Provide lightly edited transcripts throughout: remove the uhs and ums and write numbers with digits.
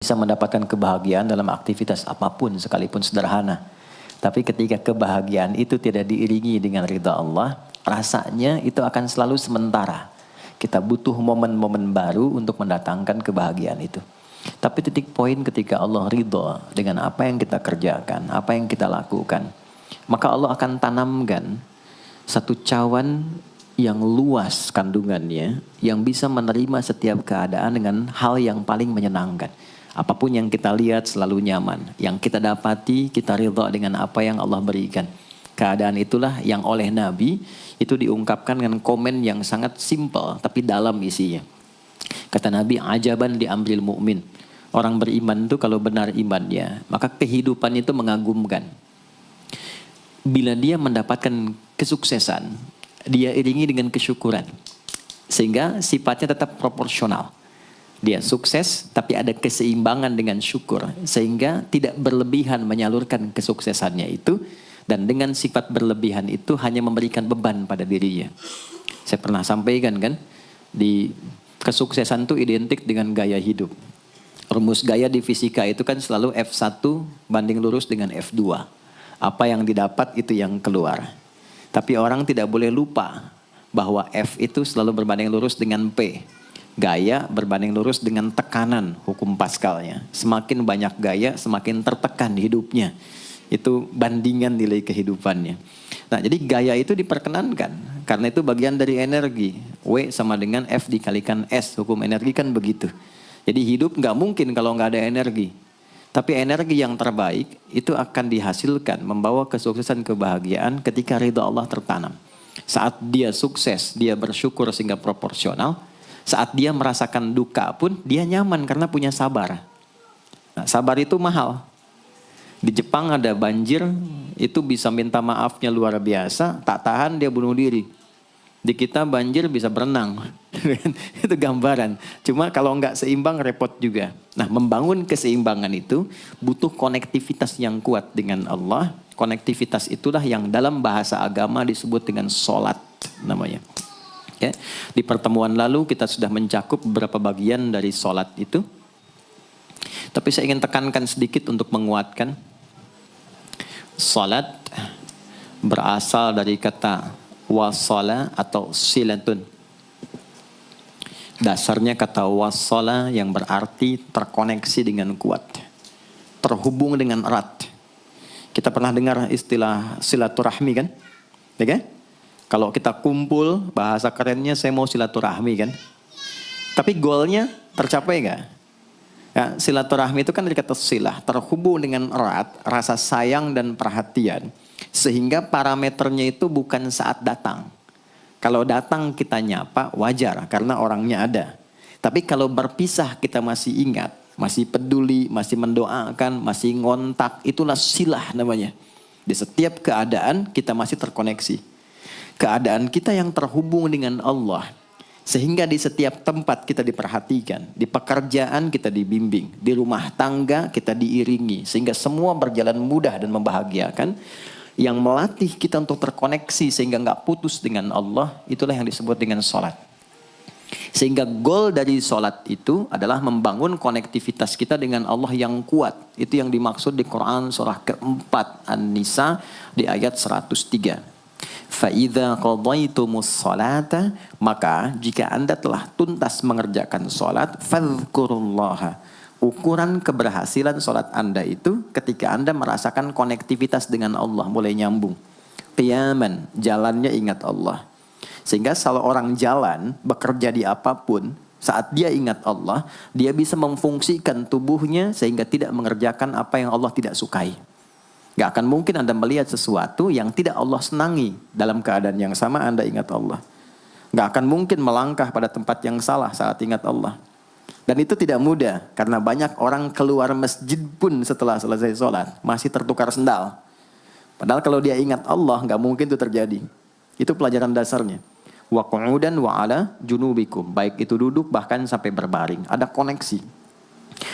bisa mendapatkan kebahagiaan dalam aktivitas apapun sekalipun sederhana. Tapi ketika kebahagiaan itu tidak diiringi dengan ridha Allah, rasanya itu akan selalu sementara. Kita butuh momen-momen baru untuk mendatangkan kebahagiaan itu. Tapi titik poin ketika Allah ridha dengan apa yang kita kerjakan, apa yang kita lakukan, maka Allah akan tanamkan satu cawan yang luas kandungannya, yang bisa menerima setiap keadaan dengan hal yang paling menyenangkan. Apapun yang kita lihat selalu nyaman. Yang kita dapati, kita ridha dengan apa yang Allah berikan. Keadaan itulah yang oleh Nabi itu diungkapkan dengan komen yang sangat simpel tapi dalam isinya. Kata Nabi, ajaban li amril mu'min. Orang beriman itu kalau benar imannya, maka kehidupan itu mengagumkan. Bila dia mendapatkan kesuksesan, dia iringi dengan kesyukuran. Sehingga sifatnya tetap proporsional. Dia sukses tapi ada keseimbangan dengan syukur. Sehingga tidak berlebihan menyalurkan kesuksesannya itu. Dan dengan sifat berlebihan itu hanya memberikan beban pada dirinya. Saya pernah sampaikan kan, di kesuksesan itu identik dengan gaya hidup. Rumus gaya di fisika itu kan selalu F1 banding lurus dengan F2. Apa yang didapat itu yang keluar. Tapi orang tidak boleh lupa bahwa F itu selalu berbanding lurus dengan P. Gaya berbanding lurus dengan tekanan, hukum Pascalnya. Semakin banyak gaya, semakin tertekan hidupnya. Itu bandingan nilai kehidupannya. Nah, jadi gaya itu diperkenankan. Karena itu bagian dari energi. W sama dengan F dikalikan S. Hukum energi kan begitu. Jadi hidup nggak mungkin kalau nggak ada energi. Tapi energi yang terbaik itu akan dihasilkan, membawa kesuksesan kebahagiaan ketika ridha Allah tertanam. Saat dia sukses, dia bersyukur sehingga proporsional. Saat dia merasakan duka pun, dia nyaman karena punya sabar. Nah, sabar itu mahal. Di Jepang ada banjir, itu bisa minta maafnya luar biasa, tak tahan dia bunuh diri. Di kita banjir bisa berenang. Itu gambaran. Cuma kalau nggak seimbang repot juga. Nah, membangun keseimbangan itu butuh konektivitas yang kuat dengan Allah. Konektivitas itulah yang dalam bahasa agama disebut dengan sholat namanya. Ya. Di pertemuan lalu kita sudah mencakup beberapa bagian dari sholat itu. Tapi saya ingin tekankan sedikit untuk menguatkan. Sholat berasal dari kata wasala atau silatun. Dasarnya kata wasala yang berarti terkoneksi dengan kuat. Terhubung dengan erat. Kita pernah dengar istilah silaturahmi kan? Ya kan? Kalau kita kumpul, bahasa kerennya saya mau silaturahmi kan? Tapi goalnya tercapai nggak? Ya, silaturahmi itu kan dari kata silah, terhubung dengan erat, rasa sayang dan perhatian. Sehingga parameternya itu bukan saat datang. Kalau datang kita nyapa, wajar karena orangnya ada. Tapi kalau berpisah kita masih ingat, masih peduli, masih mendoakan, masih ngontak, itulah silah namanya. Di setiap keadaan kita masih terkoneksi. Keadaan kita yang terhubung dengan Allah. Sehingga di setiap tempat kita diperhatikan. Di pekerjaan kita dibimbing. Di rumah tangga kita diiringi. Sehingga semua berjalan mudah dan membahagiakan. Yang melatih kita untuk terkoneksi sehingga nggak putus dengan Allah. Itulah yang disebut dengan sholat. Sehingga goal dari sholat itu adalah membangun konektivitas kita dengan Allah yang kuat. Itu yang dimaksud di Quran surah keempat An-Nisa di ayat 103. فَإِذَا قَضَيْتُمُ الصَّلَاةَ maka jika anda telah tuntas mengerjakan sholat, فَاذْكُرُوا اللَّهَ. Ukuran keberhasilan sholat anda itu ketika anda merasakan konektivitas dengan Allah mulai nyambung. Qiyaman, jalannya ingat Allah. Sehingga kalau orang jalan, bekerja di apapun, saat dia ingat Allah, dia bisa memfungsikan tubuhnya sehingga tidak mengerjakan apa yang Allah tidak sukai. Gak akan mungkin Anda melihat sesuatu yang tidak Allah senangi. Dalam keadaan yang sama Anda ingat Allah. Gak akan mungkin melangkah pada tempat yang salah saat ingat Allah. Dan itu tidak mudah. Karena banyak orang keluar masjid pun setelah selesai sholat masih tertukar sendal. Padahal kalau dia ingat Allah gak mungkin itu terjadi. Itu pelajaran dasarnya. Wa qu'udan wa ala junubikum. Baik itu duduk bahkan sampai berbaring. Ada koneksi.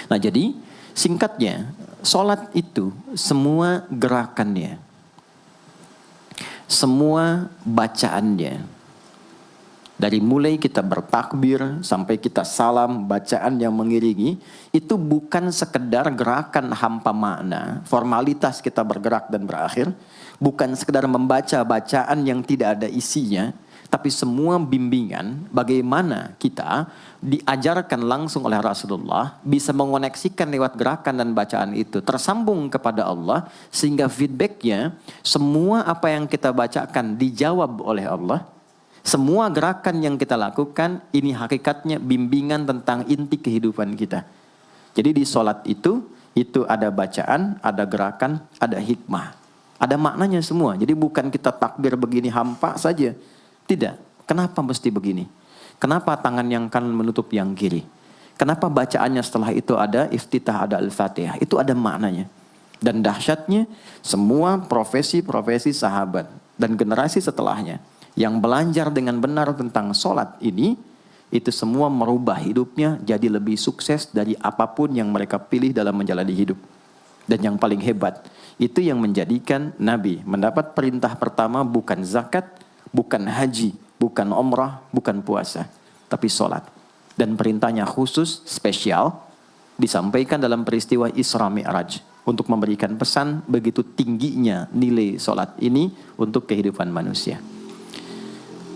Nah jadi singkatnya, sholat itu semua gerakannya, semua bacaannya, Dari mulai kita bertakbir sampai kita salam, bacaan yang mengiringi, itu bukan sekedar gerakan hampa makna, formalitas kita bergerak dan berakhir, bukan sekedar membaca bacaan yang tidak ada isinya, tapi semua bimbingan bagaimana kita diajarkan langsung oleh Rasulullah bisa mengoneksikan lewat gerakan dan bacaan itu tersambung kepada Allah, sehingga feedbacknya semua apa yang kita bacakan dijawab oleh Allah. Semua gerakan yang kita lakukan ini hakikatnya bimbingan tentang inti kehidupan kita. Jadi di sholat itu ada bacaan, ada gerakan, ada hikmah, ada maknanya semua. Jadi bukan kita takbir begini hampa saja. Tidak. Kenapa mesti begini? Kenapa tangan yang kanan menutup yang kiri? Kenapa bacaannya setelah itu ada iftitah, ada al-fatihah? Itu ada maknanya. Dan dahsyatnya semua profesi-profesi sahabat dan generasi setelahnya yang belajar dengan benar tentang sholat ini, itu semua merubah hidupnya jadi lebih sukses dari apapun yang mereka pilih dalam menjalani hidup. Dan yang paling hebat, itu yang menjadikan Nabi mendapat perintah pertama bukan zakat, bukan haji, bukan umrah, bukan puasa, tapi sholat. Dan perintahnya khusus, spesial, disampaikan dalam peristiwa Isra Mi'raj untuk memberikan pesan begitu tingginya nilai sholat ini untuk kehidupan manusia.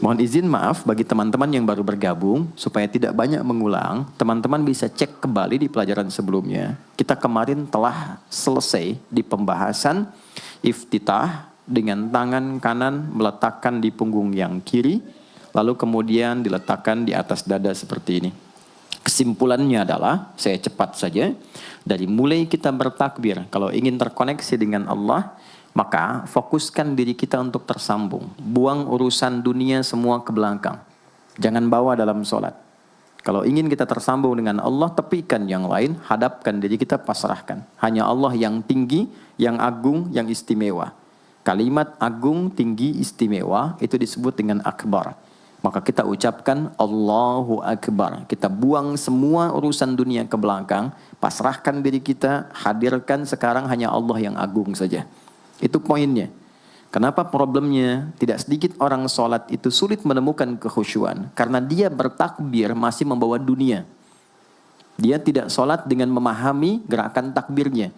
Mohon izin maaf bagi teman-teman yang baru bergabung, supaya tidak banyak mengulang, teman-teman bisa cek kembali di pelajaran sebelumnya. Kita kemarin telah selesai di pembahasan iftitah dengan tangan kanan meletakkan di punggung yang kiri, lalu kemudian diletakkan di atas dada seperti ini. Kesimpulannya adalah, saya cepat saja, dari mulai kita bertakbir, kalau ingin terkoneksi dengan Allah, maka fokuskan diri kita untuk tersambung. Buang urusan dunia semua ke belakang. Jangan bawa dalam sholat. Kalau ingin kita tersambung dengan Allah, tepikan yang lain, hadapkan diri kita, pasrahkan. Hanya Allah yang tinggi, yang agung, yang istimewa. Kalimat agung, tinggi, istimewa, itu disebut dengan akbar. Maka kita ucapkan Allahu Akbar. Kita buang semua urusan dunia ke belakang, pasrahkan diri kita, hadirkan sekarang hanya Allah yang agung saja. Itu poinnya. Kenapa problemnya tidak sedikit orang sholat itu sulit menemukan kekhusyuan? Karena dia bertakbir masih membawa dunia. Dia tidak sholat dengan memahami gerakan takbirnya.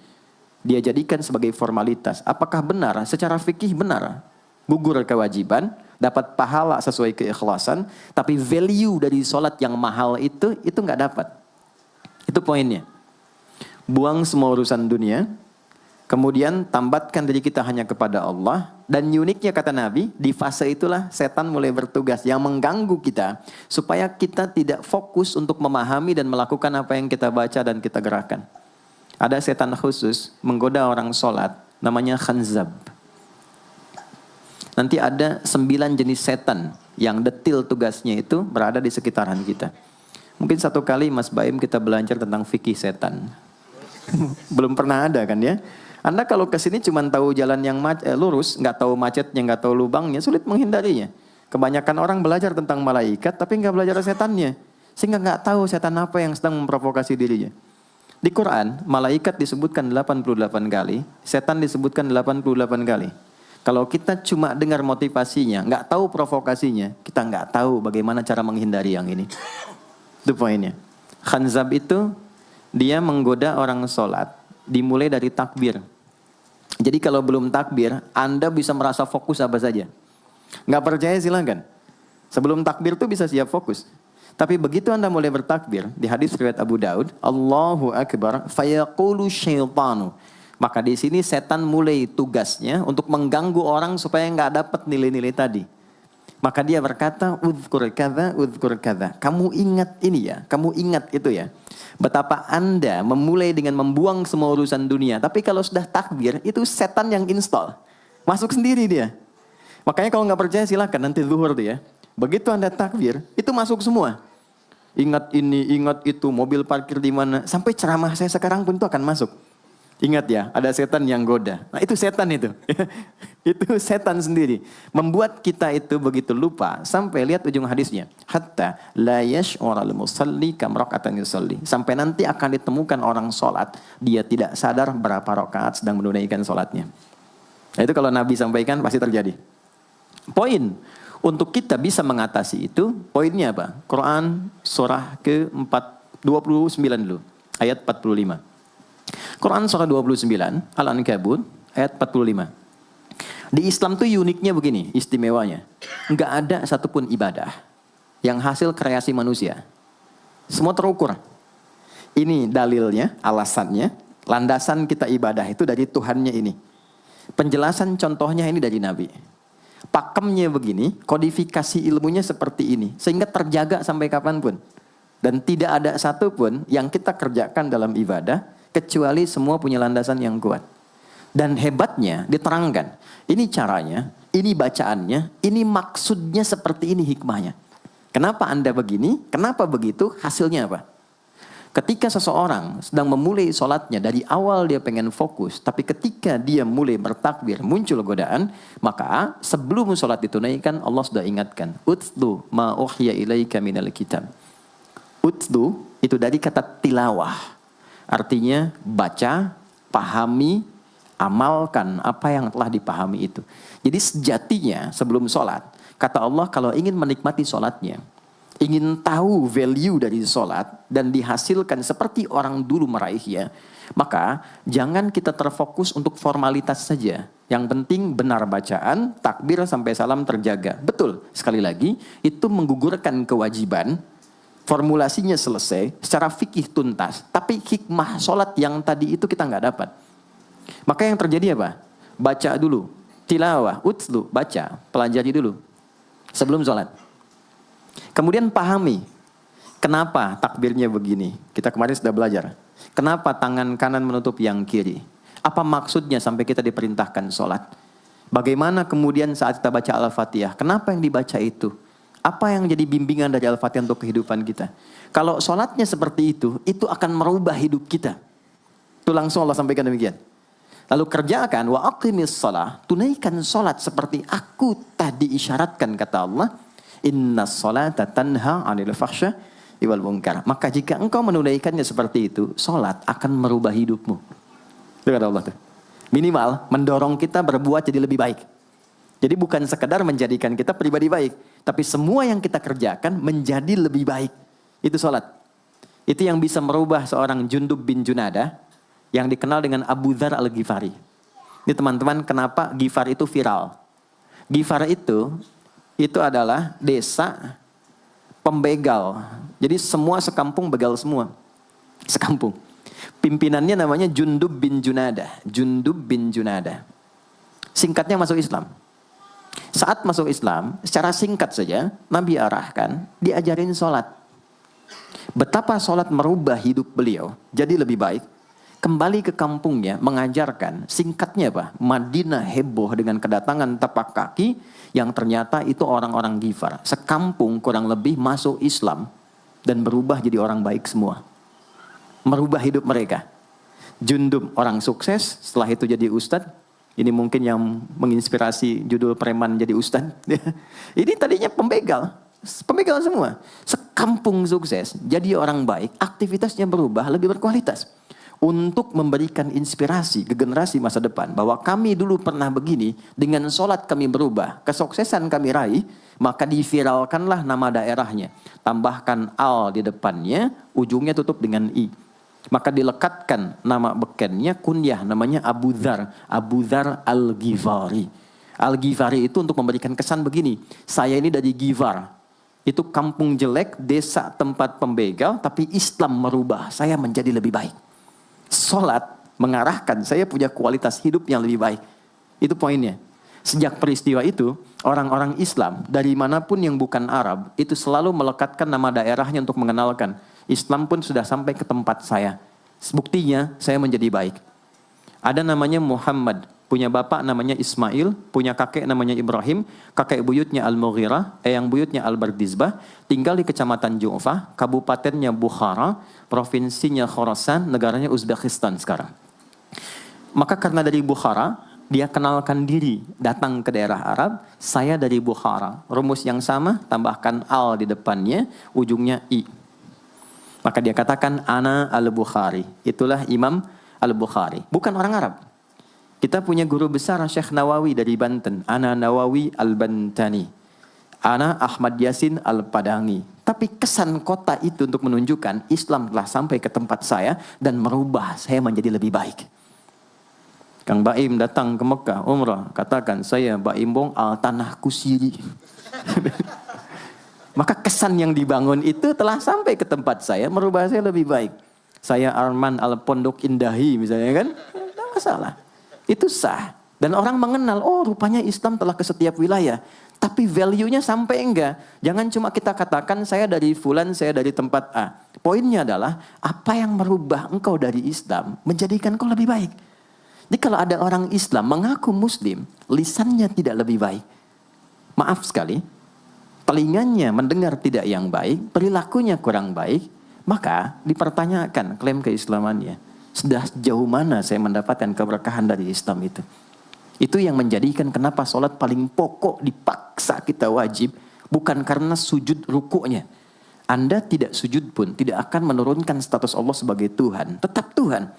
Dia jadikan sebagai formalitas. Apakah benar? Secara fikih benar. Gugur kewajiban, dapat pahala sesuai keikhlasan, tapi value dari sholat yang mahal itu nggak dapat. Itu poinnya. Buang semua urusan dunia, kemudian tambatkan diri kita hanya kepada Allah. Dan uniknya kata Nabi, di fase itulah setan mulai bertugas yang mengganggu kita, supaya kita tidak fokus untuk memahami dan melakukan apa yang kita baca dan kita gerakan. Ada setan khusus menggoda orang sholat, namanya khanzab. Nanti ada 9 jenis setan yang detil tugasnya itu berada di sekitaran kita. Mungkin satu kali Mas Baim kita belajar tentang fikih setan. Belum pernah ada kan ya? Anda kalau ke sini cuma tahu jalan yang lurus, nggak tahu macetnya, nggak tahu lubangnya, sulit menghindarinya. Kebanyakan orang belajar tentang malaikat tapi nggak belajar setannya, sehingga nggak tahu setan apa yang sedang memprovokasi dirinya. Di Quran, malaikat disebutkan 88 kali, setan disebutkan 88 kali. Kalau kita cuma dengar motivasinya, nggak tahu provokasinya, kita nggak tahu bagaimana cara menghindari yang ini. Itu poinnya. Khanzab itu, dia menggoda orang sholat, dimulai dari takbir. Jadi kalau belum takbir, Anda bisa merasa fokus apa saja. Nggak percaya silakan. Sebelum takbir tuh bisa siap fokus. Tapi begitu Anda mulai bertakbir, di hadis riwayat Abu Daud, Allahu Akbar, fayaqulu syaitanu. Maka di sini setan mulai tugasnya untuk mengganggu orang supaya nggak dapat nilai-nilai tadi. Maka dia berkata, udhkur kadza. Kamu ingat ini ya, kamu ingat itu ya. Betapa Anda memulai dengan membuang semua urusan dunia. Tapi kalau sudah takbir, itu setan yang install. Masuk sendiri dia. Makanya kalau nggak percaya silakan nanti zuhur tuh ya. Begitu Anda takbir, itu masuk semua. Ingat ini, ingat itu, mobil parkir di mana. Sampai ceramah saya sekarang pun itu akan masuk. Ingat ya, ada setan yang goda. Nah itu setan itu. Itu setan sendiri. Membuat kita itu begitu lupa. Sampai lihat ujung hadisnya. Hatta la yash'ural musalli kam raka'atan yusalli. Sampai nanti akan ditemukan orang sholat. Dia tidak sadar berapa rakaat sedang menunaikan sholatnya. Nah itu kalau Nabi sampaikan pasti terjadi. Poin. Untuk kita bisa mengatasi itu, poinnya apa? Quran surah ke-29 dulu, ayat 45. Quran surah 29, Al-Ankabut, ayat 45. Di Islam tuh uniknya begini, istimewanya. Enggak ada satupun ibadah yang hasil kreasi manusia. Semua terukur. Ini dalilnya, alasannya, landasan kita ibadah itu dari Tuhannya ini. Penjelasan contohnya ini dari Nabi. Pakemnya begini, kodifikasi ilmunya seperti ini. Sehingga terjaga sampai kapanpun. Dan tidak ada satupun yang kita kerjakan dalam ibadah, kecuali semua punya landasan yang kuat. Dan hebatnya diterangkan. Ini caranya, ini bacaannya, ini maksudnya seperti ini hikmahnya. Kenapa Anda begini? Kenapa begitu? Hasilnya apa? Ketika seseorang sedang memulai sholatnya, dari awal dia pengen fokus, tapi ketika dia mulai bertakbir, muncul godaan, maka sebelum sholat ditunaikan, Allah sudah ingatkan, Utlu ma uhya ilaika minal kitab. Utlu itu dari kata tilawah. Artinya baca, pahami, amalkan apa yang telah dipahami itu. Jadi sejatinya sebelum sholat, kata Allah kalau ingin menikmati sholatnya, ingin tahu value dari sholat dan dihasilkan seperti orang dulu meraihnya, maka jangan kita terfokus untuk formalitas saja. Yang penting benar bacaan, takbir sampai salam terjaga. Betul, sekali lagi, itu menggugurkan kewajiban, formulasinya selesai, secara fikih tuntas, tapi hikmah sholat yang tadi itu kita nggak dapat. Maka yang terjadi apa? Baca dulu, tilawah, utlu, baca, pelajari dulu, sebelum sholat. Kemudian pahami, kenapa takbirnya begini? Kita kemarin sudah belajar. Kenapa tangan kanan menutup yang kiri? Apa maksudnya sampai kita diperintahkan sholat? Bagaimana kemudian saat kita baca Al-Fatihah? Kenapa yang dibaca itu? Apa yang jadi bimbingan dari Al-Fatihah untuk kehidupan kita? Kalau sholatnya seperti itu akan merubah hidup kita. Itu langsung Allah sampaikan demikian. Lalu kerjakan, wa aqimis shalah, tunaikan sholat seperti aku tadi isyaratkan, kata Allah. Inna sholata tanha 'anil fahsya wal munkar. Maka jika engkau menunaikannya seperti itu, sholat akan merubah hidupmu. Itu kata Allah tuh. Minimal mendorong kita berbuat jadi lebih baik. Jadi bukan sekedar menjadikan kita pribadi baik, tapi semua yang kita kerjakan menjadi lebih baik. Itu sholat. Itu yang bisa merubah seorang Jundub bin Junadah yang dikenal dengan Abu Dzar al-Ghifari. Ini teman-teman, kenapa Ghifar itu viral? Ghifar itu adalah desa pembegal. Jadi semua sekampung begal semua. Sekampung. Pimpinannya namanya Jundub bin Junadah. Jundub bin Junadah. Singkatnya masuk Islam. Saat masuk Islam, secara singkat saja, Nabi arahkan, diajarin sholat. Betapa sholat merubah hidup beliau, jadi lebih baik. Kembali ke kampungnya, mengajarkan, singkatnya apa? Madinah heboh dengan kedatangan tapak kaki, yang ternyata itu orang-orang Ghifar. Sekampung kurang lebih masuk Islam, dan berubah jadi orang baik semua. Merubah hidup mereka. Jundub orang sukses, setelah itu jadi ustadz. Ini mungkin yang menginspirasi judul preman jadi ustadz. Ini tadinya pembegal semua. Sekampung sukses, jadi orang baik, aktivitasnya berubah, lebih berkualitas. Untuk memberikan inspirasi ke generasi masa depan, bahwa kami dulu pernah begini, dengan sholat kami berubah, kesuksesan kami raih, maka diviralkanlah nama daerahnya. Tambahkan al di depannya, ujungnya tutup dengan i. Maka dilekatkan nama bekennya, kunyah, namanya Abu Dzar. Abu Dzar al-Ghifari. Al-Ghifari itu untuk memberikan kesan begini, saya ini dari Ghifar. Itu kampung jelek, desa tempat pembegal, tapi Islam merubah, saya menjadi lebih baik. Sholat mengarahkan saya punya kualitas hidup yang lebih baik. Itu poinnya. Sejak peristiwa itu, orang-orang Islam dari manapun yang bukan Arab, itu selalu melekatkan nama daerahnya untuk mengenalkan. Islam pun sudah sampai ke tempat saya. Buktinya saya menjadi baik. Ada namanya Muhammad, punya bapak namanya Ismail, punya kakek namanya Ibrahim, kakek buyutnya Al-Mughirah, yang buyutnya Al-Bardizbah, tinggal di kecamatan Ju'fah, kabupatennya Bukhara, provinsinya Khorasan, negaranya Uzbekistan sekarang. Maka karena dari Bukhara, dia kenalkan diri, datang ke daerah Arab, saya dari Bukhara. Rumus yang sama, tambahkan al di depannya, ujungnya i. Maka dia katakan, ana al-Bukhari. Itulah Imam al-Bukhari. Bukan orang Arab. Kita punya guru besar Syekh Nawawi dari Banten. Ana Nawawi al-Bantani. Ana Ahmad Yasin Al-Padangi. Tapi kesan kota itu untuk menunjukkan Islam telah sampai ke tempat saya dan merubah saya menjadi lebih baik. Kang Baim datang ke Mekah umrah, katakan saya Baim Bong al tanah kusiri. Maka kesan yang dibangun itu telah sampai ke tempat saya, merubah saya lebih baik. Saya Arman al Pondok Indahi misalnya kan, tidak masalah. Itu sah. Dan orang mengenal, oh rupanya Islam telah ke setiap wilayah. Tapi value-nya sampai enggak. Jangan cuma kita katakan saya dari fulan, saya dari tempat A. Poinnya adalah apa yang merubah engkau dari Islam menjadikan engkau lebih baik. Jadi kalau ada orang Islam mengaku Muslim, lisannya tidak lebih baik. Maaf sekali, telinganya mendengar tidak yang baik, perilakunya kurang baik, maka dipertanyakan klaim keislamannya. Sudah sejauh mana saya mendapatkan keberkahan dari Islam itu? Itu yang menjadikan kenapa sholat paling pokok dipaksa kita wajib, bukan karena sujud rukuknya. Anda tidak sujud pun tidak akan menurunkan status Allah sebagai Tuhan, tetap Tuhan.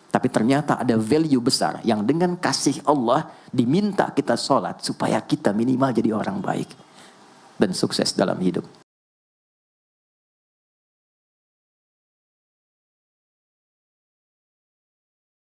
Tapi ternyata ada value besar yang dengan kasih Allah diminta kita sholat supaya kita minimal jadi orang baik dan sukses dalam hidup.